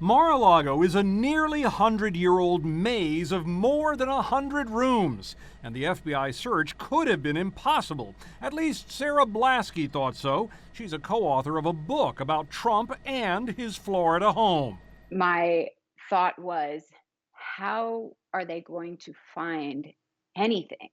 Mar-a-Lago is a nearly 100-year-old maze of more than 100 rooms, and the FBI search could have been impossible. At least Sarah Blasky thought so. She's a co-author of a book about Trump and his Florida home. My thought was, how are they going to find anything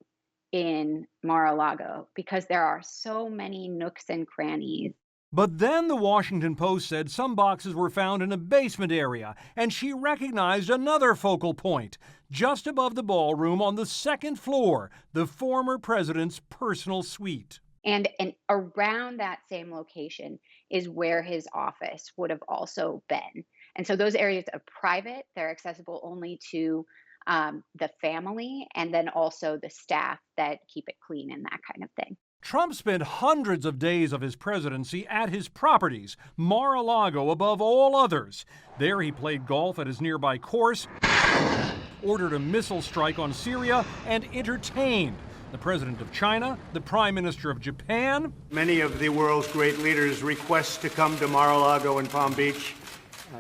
in Mar-a-Lago? Because there are so many nooks and crannies. But then the Washington Post said some boxes were found in a basement area, and she recognized another focal point. Just above the ballroom on the second floor, the former president's personal suite. And around that same location is where his office would have also been. And so those areas are private. They're accessible only to the family and then also the staff that keep it clean and that kind of thing. Trump spent hundreds of days of his presidency at his properties, Mar-a-Lago above all others. There he played golf at his nearby course, ordered a missile strike on Syria, and entertained the president of China, the prime minister of Japan. Many of the world's great leaders request to come to Mar-a-Lago and Palm Beach.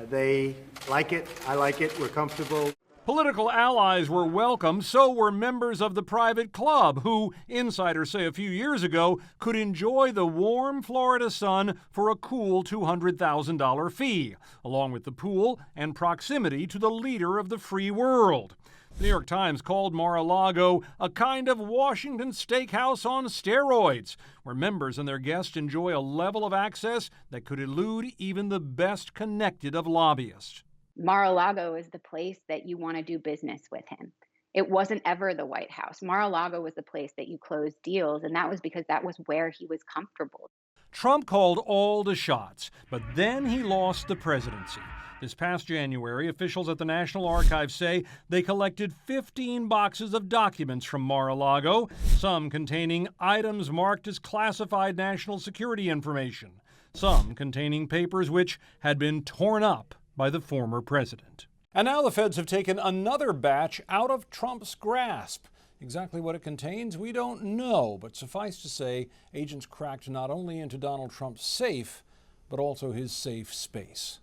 They like it, I like it, we're comfortable. Political allies were welcome, so were members of the private club, who, insiders say a few years ago, could enjoy the warm Florida sun for a cool $200,000 fee, along with the pool and proximity to the leader of the free world. The New York Times called Mar-a-Lago a kind of Washington steakhouse on steroids, where members and their guests enjoy a level of access that could elude even the best connected of lobbyists. Mar-a-Lago is the place that you want to do business with him. It wasn't ever the White House. Mar-a-Lago was the place that you closed deals, and that was because that was where he was comfortable. Trump called all the shots, but then he lost the presidency. This past January, officials at the National Archives say they collected 15 boxes of documents from Mar-a-Lago, some containing items marked as classified national security information, some containing papers which had been torn up by the former president. And now the feds have taken another batch out of Trump's grasp. Exactly what it contains, we don't know, but suffice to say, agents cracked not only into Donald Trump's safe, but also his safe space.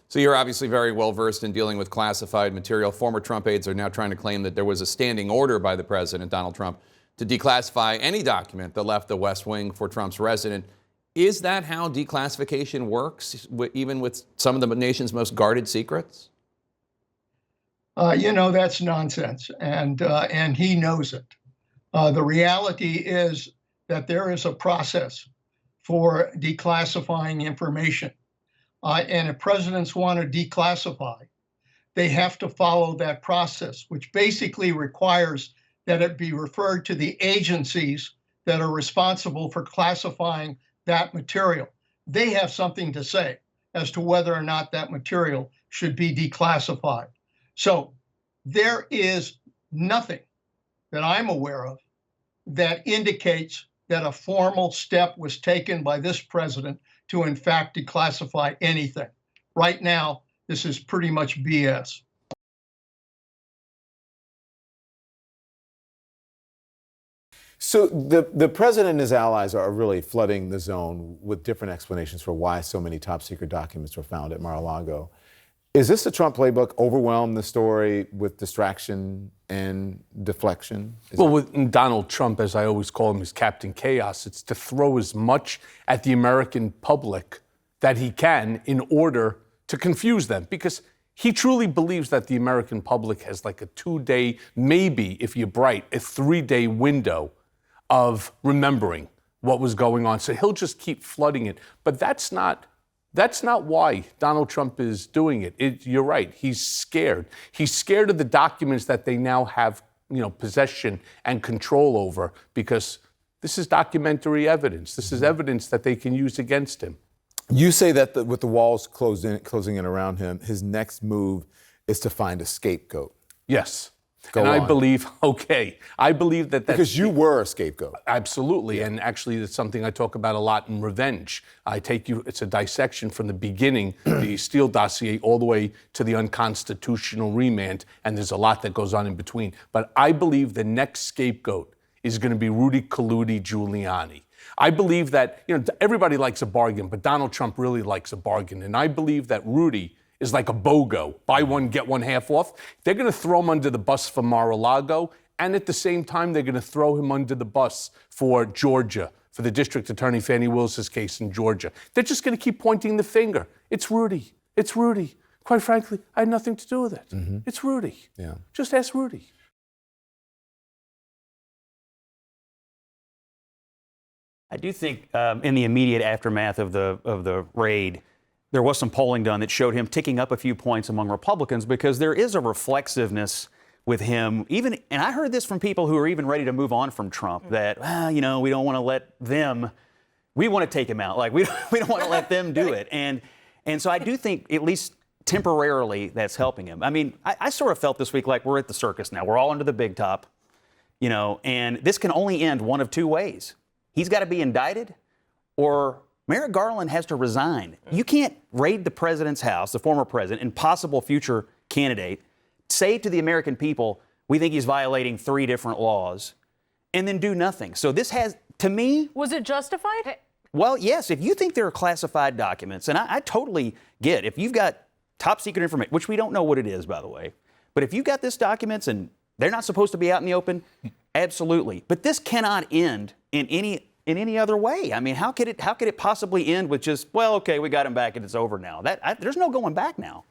So you're obviously very well versed in dealing with classified material. Former Trump aides are now trying to claim that there was a standing order by the president, Donald Trump, to declassify any document that left the West Wing for Trump's resident. Is that how declassification works, even with some of the nation's most guarded secrets? That's nonsense, and he knows it. The reality is that there is a process for declassifying information. And if presidents want to declassify, they have to follow that process, which basically requires that it be referred to the agencies that are responsible for classifying that material. They have something to say as to whether or not that material should be declassified. So there is nothing that I'm aware of that indicates that a formal step was taken by this president to in fact declassify anything. Right now, this is pretty much BS. So the president and his allies are really flooding the zone with different explanations for why so many top secret documents were found at Mar-a-Lago. Is this the Trump playbook, overwhelm the story with distraction and deflection? With Donald Trump, as I always call him, is Captain Chaos. It's to throw as much at the American public that he can in order to confuse them, because he truly believes that the American public has like a 2-day, maybe if you're bright, a 3-day window of remembering what was going on. So he'll just keep flooding it. But that's not why Donald Trump is doing it. You're right. He's scared. He's scared of the documents that they now have, possession and control over, because this is documentary evidence. This is evidence that they can use against him. You say that with the walls closing in around him, his next move is to find a scapegoat. Yes. Go on. I believe that that's... Because you were a scapegoat. Absolutely, yeah. And actually it's something I talk about a lot in Revenge. It's a dissection from the beginning, the Steele dossier, all the way to the unconstitutional remand, and there's a lot that goes on in between. But I believe the next scapegoat is going to be Rudy Giuliani. I believe that, everybody likes a bargain, but Donald Trump really likes a bargain. And I believe that Rudy is like a BOGO, buy one, get one half off. They're going to throw him under the bus for Mar-a-Lago, and at the same time, they're going to throw him under the bus for Georgia, for the district attorney Fannie Willis's case in Georgia. They're just going to keep pointing the finger. It's Rudy. It's Rudy. Quite frankly, I had nothing to do with it. It's Rudy. Yeah. Just ask Rudy. I do think in the immediate aftermath of the raid, there was some polling done that showed him ticking up a few points among Republicans because there is a reflexiveness with him. And I heard this from people who are even ready to move on from Trump, that, we don't want to let them, we want to take him out. Like, we don't want to let them do it. And so I do think, at least temporarily, that's helping him. I mean, I sort of felt this week like we're at the circus now. We're all under the big top, and this can only end one of two ways. He's got to be indicted, or Merrick Garland has to resign. You can't raid the president's house, the former president, and possible future candidate, say to the American people, we think he's violating 3 different laws, and then do nothing. So this has, to me... Was it justified? Well, yes, if you think there are classified documents, and I totally get, if you've got top secret information, which we don't know what it is, by the way, but if you've got this documents and they're not supposed to be out in the open, absolutely. But this cannot end in any other way. I mean, how could it possibly end with just, well, okay, we got him back and it's over now? There's no going back now.